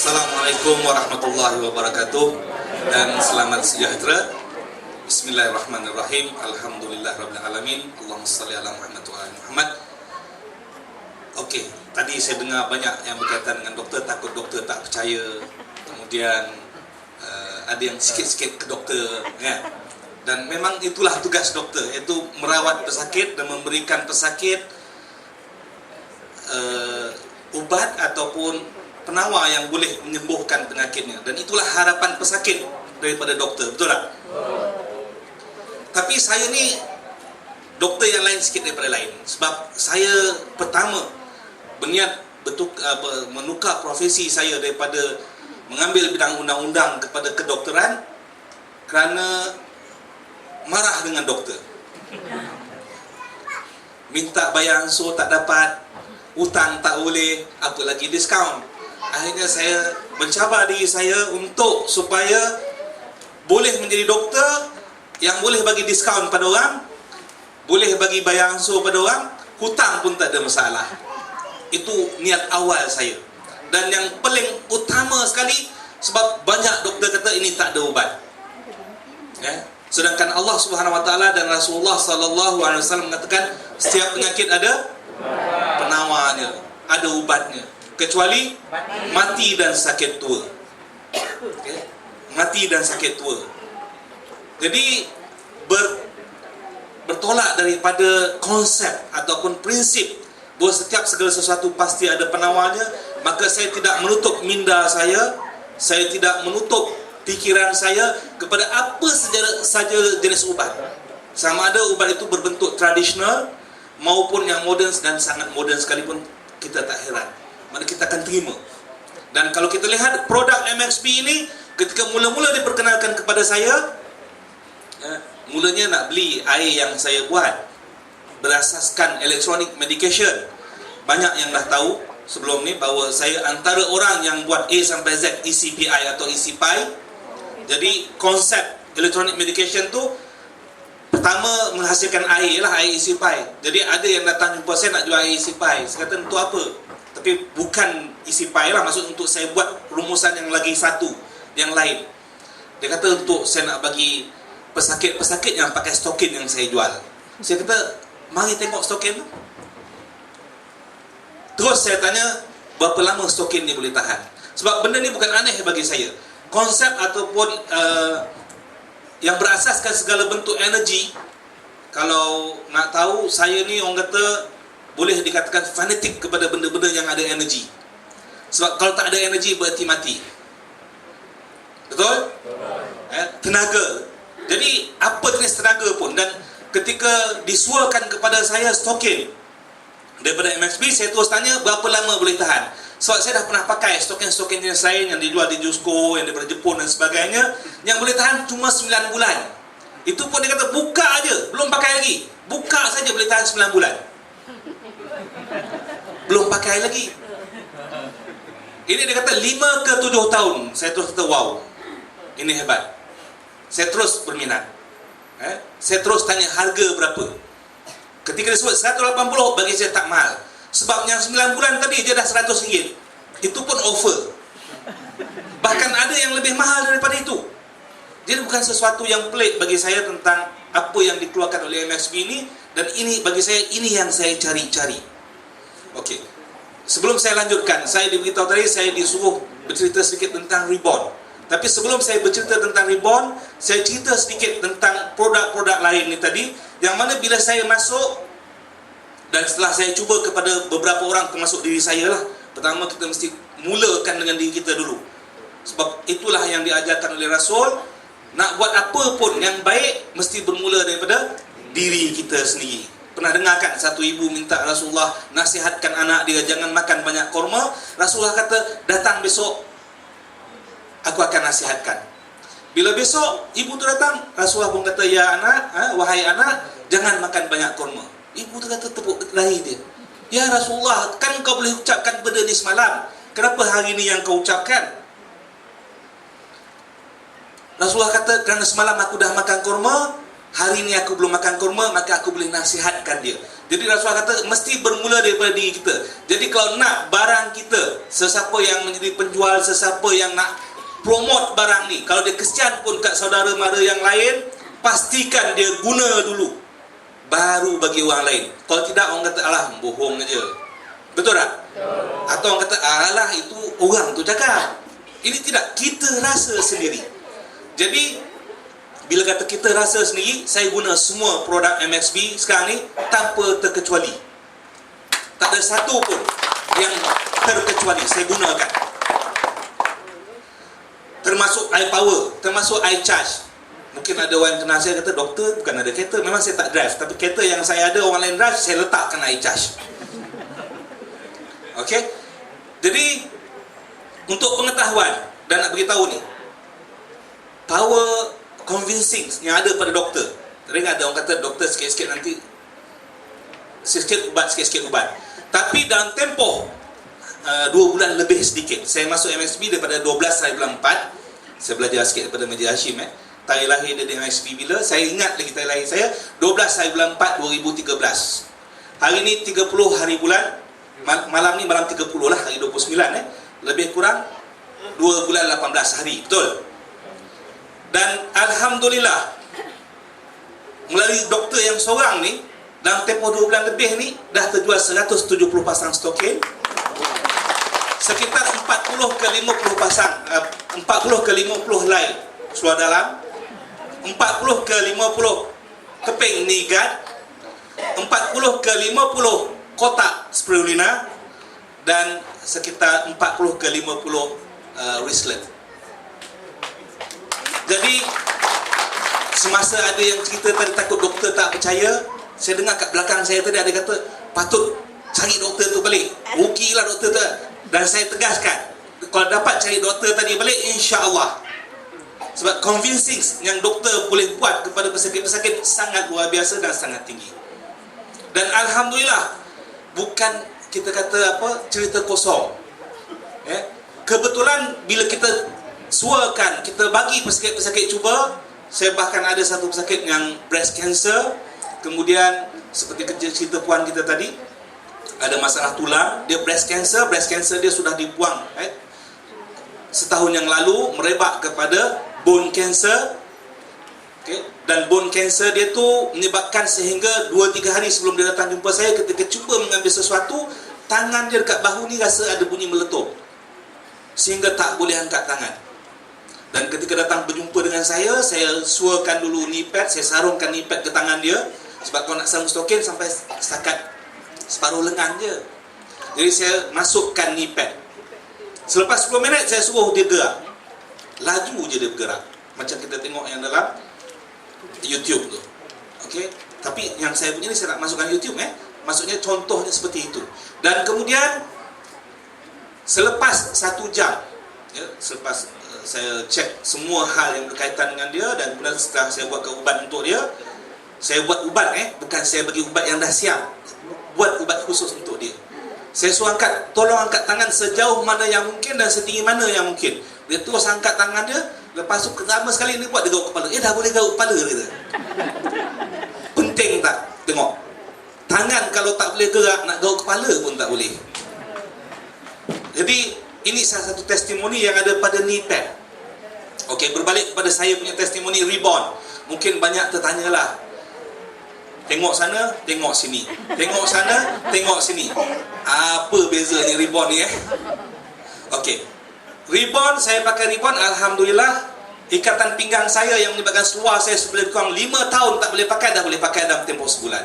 Assalamualaikum warahmatullahi wabarakatuh dan selamat sejahtera. Bismillahirrahmanirrahim. Alhamdulillah rabbil alamin. Allahumma shalli ala Muhammad wa ali Muhammad. Okey, tadi saya dengar banyak yang berkaitan dengan doktor, takut doktor tak percaya. Kemudian ada yang sikit-sikit ke doktor, ya. Dan memang itulah tugas doktor, iaitu merawat pesakit dan memberikan pesakit ubat ataupun penawar yang boleh menyembuhkan penyakitnya. Dan itulah harapan pesakit daripada doktor, betul tak? Tapi saya ni doktor yang lain sikit daripada lain. Sebab saya pertama berniat menukar profesi saya daripada mengambil bidang undang-undang kepada kedokteran kerana marah dengan doktor. Minta bayar ansur tak dapat, hutang tak boleh, apa lagi diskaun. Akhirnya saya mencabar diri saya untuk supaya boleh menjadi doktor yang boleh bagi diskaun pada orang, boleh bagi bayar ansur pada orang, hutang pun tak ada masalah. Itu niat awal saya. Dan yang paling utama sekali, sebab banyak doktor kata ini tak ada ubat, ya? Sedangkan Allah Subhanahu Wa Taala dan Rasulullah Sallallahu Alaihi Wasallam mengatakan setiap penyakit ada penawarnya, ada ubatnya, kecuali mati dan sakit tua. Okay? Mati dan sakit tua. Jadi bertolak daripada konsep ataupun prinsip bahawa setiap segala sesuatu pasti ada penawarnya, maka saya tidak menutup minda saya tidak menutup pikiran saya kepada apa saja jenis ubat. Sama ada ubat itu berbentuk tradisional maupun yang moden dan sangat moden sekalipun, kita tak heran. Mana kita akan terima. Dan kalau kita lihat produk MXP ini, ketika mula-mula diperkenalkan kepada saya, mulanya nak beli air yang saya buat berasaskan electronic medication. Banyak yang dah tahu sebelum ni bahawa saya antara orang yang buat A sampai Z ECPI atau ECPI. Jadi konsep electronic medication tu pertama menghasilkan air lah, air ECPI. Jadi ada yang datang jumpa saya nak jual air ECPI. Saya kata untuk apa? Tapi bukan ECPI lah, maksud untuk saya buat rumusan yang lagi satu, yang lain. Dia kata untuk saya nak bagi pesakit-pesakit yang pakai stokin yang saya jual. Saya kata, mari tengok stokin tu. Terus saya tanya, berapa lama stokin ni boleh tahan? Sebab benda ni bukan aneh bagi saya. Konsep ataupun yang berasaskan segala bentuk energi, kalau nak tahu, saya ni orang kata boleh dikatakan fanatik kepada benda-benda yang ada energi. Sebab kalau tak ada energi berarti mati. Betul? Tenaga. Jadi apa jenis tenaga pun. Dan ketika disuarkan kepada saya stokin daripada MXP, saya terus tanya berapa lama boleh tahan. Sebab saya dah pernah pakai stokin-stokin jenis lain yang dijual di Jusco, yang daripada Jepun dan sebagainya, yang boleh tahan cuma 9 bulan. Itu pun dia kata buka aja, belum pakai lagi. Buka saja boleh tahan 9 bulan. Belum pakai lagi. Ini dia kata 5 ke 7 tahun. Saya terus kata wow, ini hebat. Saya terus berminat. Saya terus tanya harga berapa. Ketika dia sebut 180, bagi saya tak mahal. Sebab yang 9 bulan tadi je dah RM100. Itu pun offer. Bahkan ada yang lebih mahal daripada itu. Jadi bukan sesuatu yang pelik bagi saya tentang apa yang dikeluarkan oleh MXP ini. Dan ini bagi saya, ini yang saya cari-cari. Okey. Sebelum saya lanjutkan, saya diberitahu tadi saya disuruh bercerita sedikit tentang Reborn. Tapi sebelum saya bercerita tentang Reborn, saya cerita sedikit tentang produk-produk lain ni tadi, yang mana bila saya masuk dan setelah saya cuba kepada beberapa orang termasuk diri saya lah, pertama kita mesti mulakan dengan diri kita dulu. Sebab itulah yang diajarkan oleh Rasul, nak buat apa pun yang baik mesti bermula daripada diri kita sendiri. Pernah dengar kan satu ibu minta Rasulullah nasihatkan anak dia jangan makan banyak korma. Rasulullah kata, datang besok aku akan nasihatkan. Bila besok ibu tu datang, Rasulullah pun kata, ya anak, wahai anak, jangan makan banyak korma. Ibu tu kata, tepuk dahi dia, ya Rasulullah, kan kau boleh ucapkan benda ni semalam, kenapa hari ni yang kau ucapkan? Rasulullah kata, kerana semalam aku dah makan korma, hari ni aku belum makan kurma, maka aku boleh nasihatkan dia. Jadi Rasulullah kata mesti bermula daripada diri kita. Jadi kalau nak barang kita, sesiapa yang menjadi penjual, sesiapa yang nak promote barang ni, kalau dia kesian pun kat saudara mara yang lain, pastikan dia guna dulu, baru bagi orang lain. Kalau tidak, orang kata alah bohong aja. Betul tak? Atau orang kata alah itu orang tu cakap. Ini tidak, kita rasa sendiri. Jadi bila kata kita rasa sendiri, saya guna semua produk MXB sekarang ni tanpa terkecuali. Tak ada satu pun yang terkecuali saya gunakan. Termasuk iPower, termasuk iCharge. Mungkin ada orang yang kenal saya kata, doktor bukan ada kereta. Memang saya tak drive, tapi kereta yang saya ada orang lain drive, saya letakkan iCharge. Okey. Jadi untuk pengetahuan dan nak beritahu ni, power convincing yang ada pada doktor. Tadi ada orang kata doktor sikit-sikit nanti sikit-sikit ubat, sikit-sikit ubat. Tapi dalam tempoh 2 bulan lebih sedikit, saya masuk MXB daripada 12 hari bulan 4. Saya belajar sikit daripada Meja Hashim. Tarikh lahir dia di MXB bila, saya ingat lagi tarikh lahir saya 12 hari bulan 4 2013. Hari ni 30 hari bulan, malam ni malam 30 lah, hari 29 lebih kurang 2 bulan 18 hari, betul? Dan Alhamdulillah, melalui doktor yang seorang ni, dalam tempoh 2 bulan lebih ni, dah terjual 170 pasang stokin, sekitar 40 ke 50 pasang, 40 ke 50 helai seluar dalam, 40 ke 50 keping knee guard, 40 ke 50 kotak spirulina, dan sekitar 40 ke 50 wristlet. Jadi semasa ada yang cerita tadi takut doktor tak percaya, saya dengar kat belakang saya tadi ada kata patut cari doktor tu balik, rugilah doktor tu. Dan saya tegaskan, kalau dapat cari doktor tadi balik, insya-Allah. Sebab convincing yang doktor boleh buat kepada pesakit-pesakit sangat luar biasa dan sangat tinggi. Dan Alhamdulillah, bukan kita kata apa, cerita kosong. Kebetulan bila kita suakan, kita bagi pesakit-pesakit cuba. Saya bahkan ada satu pesakit yang breast cancer, kemudian seperti cerita puan kita tadi, ada masalah tulang, dia breast cancer dia sudah dibuang setahun yang lalu, merebak kepada bone cancer. Dan bone cancer dia tu menyebabkan sehingga 2-3 hari sebelum dia datang jumpa saya, ketika cuba mengambil sesuatu, tangan dia dekat bahu ni rasa ada bunyi meletup, sehingga tak boleh angkat tangan. Dan ketika datang berjumpa dengan saya suakan dulu knee pad, saya sarungkan knee pad ke tangan dia, sebab kalau nak sarung stokin sampai setakat separuh lengan je. Jadi saya masukkan knee pad. Selepas 10 minit saya suruh dia gerak. Laju je dia bergerak, macam kita tengok yang dalam YouTube tu. Okey. Tapi yang saya punya ni saya nak masukkan YouTube maksudnya contohnya seperti itu. Dan kemudian selepas 1 jam selepas saya cek semua hal yang berkaitan dengan dia, dan kemudian setelah saya buatkan ubat untuk dia, saya buat ubat bukan saya bagi ubat yang dah siap, buat ubat khusus untuk dia. Saya suruh angkat, tolong angkat tangan sejauh mana yang mungkin dan setinggi mana yang mungkin. Dia terus angkat tangan dia, lepas tu pertama sekali ni buat dia garuk kepala. Dah boleh garuk kepala dia. Penting tak? Tengok. Tangan kalau tak boleh gerak, nak garuk kepala pun tak boleh. Jadi ini salah satu testimoni yang ada pada knee pad. Okey, berbalik kepada saya punya testimoni Reborn. Mungkin banyak tertanyalah, tengok sana, tengok sini, tengok sana, tengok sini, apa bezanya Reborn ni Okey, Reborn, saya pakai Reborn, Alhamdulillah. Ikatan pinggang saya yang menyebabkan seluar saya lebih kurang 5 tahun tak boleh pakai, dah boleh pakai dalam tempoh sebulan.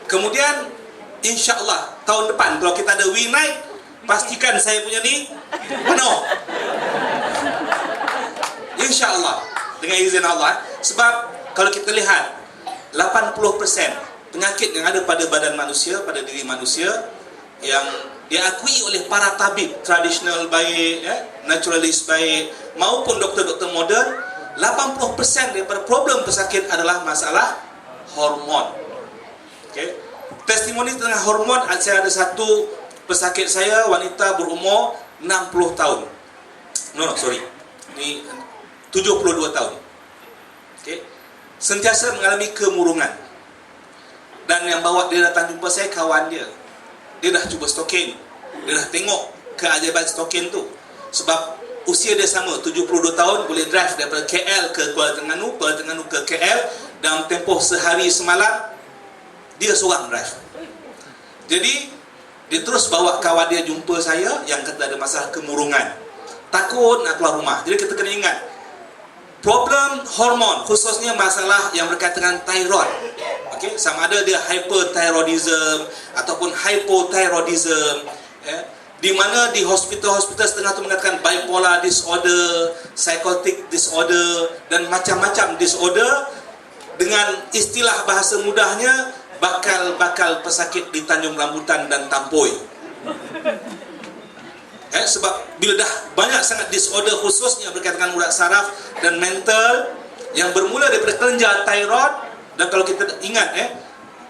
Kemudian insya-Allah tahun depan kalau kita ada We Night, pastikan saya punya ni penuh, insya-Allah, dengan izin Allah. Sebab kalau kita lihat 80% penyakit yang ada pada badan manusia, pada diri manusia, yang diakui oleh para tabib tradisional baik, naturalis baik, maupun doktor-doktor moden, 80% daripada problem pesakit adalah masalah hormon. Okay. Testimoni tentang hormon, saya ada satu pesakit saya, wanita berumur 60 tahun. Sorry. Ni 72 tahun. Okay. Sentiasa mengalami kemurungan. Dan yang bawa dia datang jumpa saya kawan dia. Dia dah cuba stokin. Dia dah tengok keajaiban stokin tu. Sebab usia dia sama, 72 tahun, boleh drive daripada KL ke Kuala Terengganu ke KL dalam tempoh sehari semalam. Dia seorang drive. Jadi dia terus bawa kawan dia jumpa saya yang kata ada masalah kemurungan, takut nak keluar rumah. Jadi kita kena ingat problem hormon, khususnya masalah yang berkaitan dengan thyroid. Okay? Sama ada dia hyperthyroidism ataupun hypothyroidism, di mana di hospital-hospital setengah tu mengatakan bipolar disorder, psychotic disorder dan macam-macam disorder. Dengan istilah bahasa mudahnya, bakal pesakit di Tanjung Rambutan dan Tampoi. Sebab bila dah banyak sangat disorder, khususnya berkaitan dengan urat saraf dan mental, yang bermula daripada kelenjar thyroid. Dan kalau kita ingat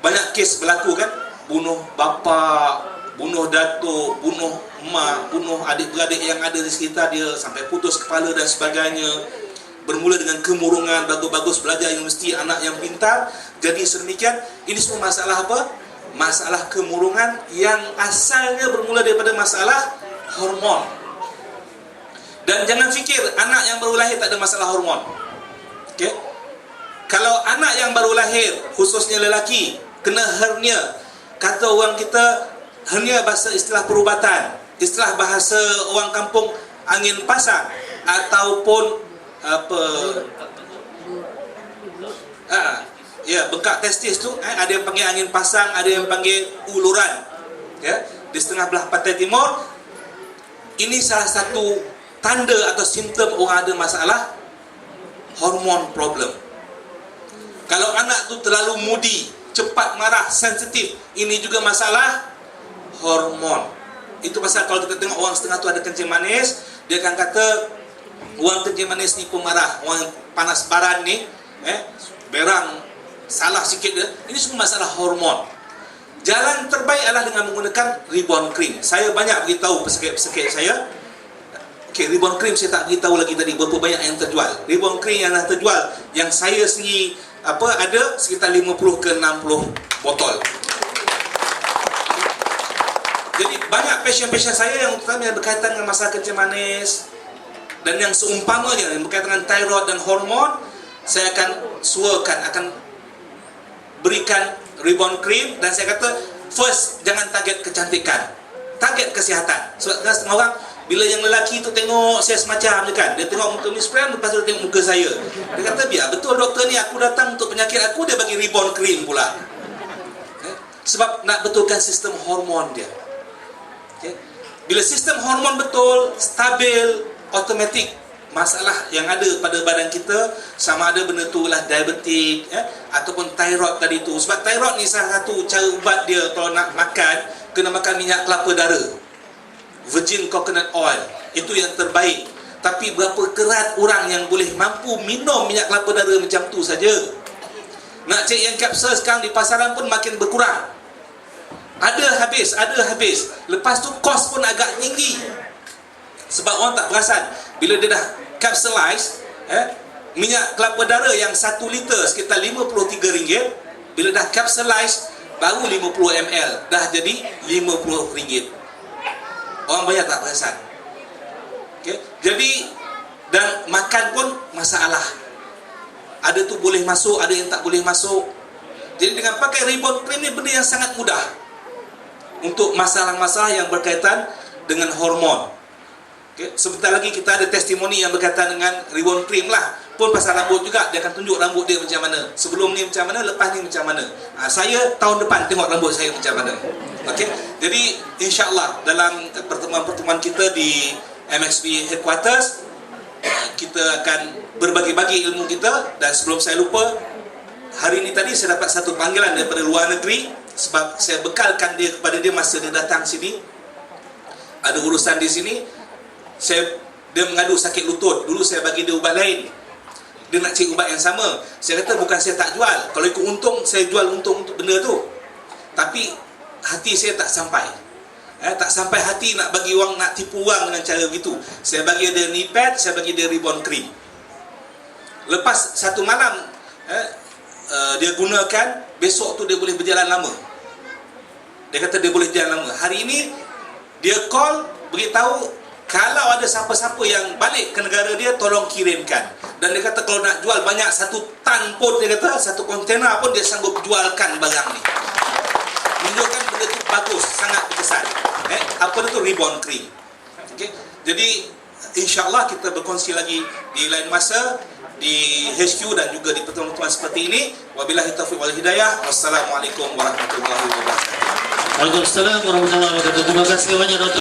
banyak kes berlaku kan, bunuh bapa, bunuh datuk, bunuh mak, bunuh adik-beradik yang ada di sekitar dia, sampai putus kepala dan sebagainya. Bermula dengan kemurungan, bagus-bagus belajar universiti, anak yang pintar. Jadi sedemikian, ini semua masalah apa? Masalah kemurungan yang asalnya bermula daripada masalah hormon. Dan jangan fikir anak yang baru lahir tak ada masalah hormon. Okay? Kalau anak yang baru lahir, khususnya lelaki, kena hernia, kata orang kita, hernia bahasa istilah perubatan, istilah bahasa orang kampung angin pasang, ataupun bengkak testis tu, ada yang panggil angin pasang, ada yang panggil uluran, di setengah belah pantai timur. Ini salah satu tanda atau simptom orang ada masalah hormon problem. Kalau anak tu terlalu moody, cepat marah, sensitif, ini juga masalah hormon. Itu pasal kalau kita tengok orang setengah tu ada kencing manis, dia akan kata orang kencing manis ni pemarah, orang panas baran ni, berang salah sikit dia. Ini semua masalah hormon. Jalan terbaik adalah dengan menggunakan Rebound Cream. Saya banyak beritahu pesakit-pesakit saya. Okey, Rebound Cream saya tak beritahu lagi tadi berapa banyak yang terjual. Rebound Cream yang dah terjual, yang saya sendiri ada sekitar 50 ke 60 botol. Jadi banyak pasien-pasien saya yang terutama yang berkaitan dengan masalah kencing manis dan yang seumpamanya yang berkaitan dengan thyroid dan hormon, saya akan suarakan, akan berikan Rebound Cream. Dan saya kata, first, jangan target kecantikan, target kesihatan. Sebab setengah orang, bila yang lelaki tu tengok saya semacam je kan, dia tengok muka Miss Pram, lepas tu dia tengok muka saya, dia kata, biar betul doktor ni, aku datang untuk penyakit aku, dia bagi Rebound Cream pula. Sebab nak betulkan sistem hormon dia. Bila sistem hormon betul, stabil, automatik, masalah yang ada pada badan kita, sama ada benda tu lah diabetik, ataupun thyroid tadi tu. Sebab thyroid ni salah satu cara ubat dia. Kalau nak makan, kena makan minyak kelapa dara, virgin coconut oil, itu yang terbaik. Tapi berapa kerat orang yang boleh mampu minum minyak kelapa dara macam tu saja. Nak cek yang kapsul sekarang di pasaran pun makin berkurang. Ada habis. Lepas tu kos pun agak tinggi. Sebab orang tak perasan, bila dia dah capsulize, minyak kelapa dara yang 1 liter sekitar RM53, bila dah capsulize baru 50 ml dah jadi RM50. Orang banyak tak perasan. Okay? Jadi, dan makan pun masalah. Ada tu boleh masuk, ada yang tak boleh masuk. Jadi dengan pakai Rebound Cream ni benda yang sangat mudah untuk masalah-masalah yang berkaitan dengan hormon. Okay. Sebentar lagi kita ada testimoni yang berkaitan dengan Rebound Cream lah. Pun pasal rambut juga, dia akan tunjuk rambut dia macam mana. Sebelum ni macam mana, lepas ni macam mana. Saya tahun depan tengok rambut saya macam mana. Okay. Jadi insyaAllah dalam pertemuan-pertemuan kita di MXP Headquarters, kita akan berbagi-bagi ilmu kita. Dan sebelum saya lupa, hari ini tadi saya dapat satu panggilan daripada luar negeri. Sebab saya bekalkan dia kepada dia masa dia datang sini, ada urusan di sini. Dia mengadu sakit lutut. Dulu saya bagi dia ubat lain, dia nak cari ubat yang sama. Saya kata bukan saya tak jual, kalau ikut untung saya jual untung untuk benda tu. Tapi hati saya tak sampai, tak sampai hati nak bagi orang, nak tipu orang dengan cara begitu. Saya bagi dia knee pad, saya bagi dia Rebound Cream. Lepas satu malam dia gunakan, besok tu dia boleh berjalan lama. Dia kata dia boleh jalan lama. Hari ini dia call beritahu kalau ada siapa-siapa yang balik ke negara dia, tolong kirimkan. Dan dia kata kalau nak jual banyak, 1 tan pun, dia kata 1 kontena pun dia sanggup jualkan barang ni. Menunjukkan benda tu bagus, sangat berkesan. Apa itu rebound cream. Okay? Jadi insya-Allah kita berkongsi lagi di lain masa di HQ dan juga di pertemuan-pertemuan seperti ini. Wabillahi taufiq wal hidayah. Wassalamualaikum warahmatullahi wabarakatuh. Waalaikumsalam warahmatullahi wabarakatuh. Terima kasih banyak Dr.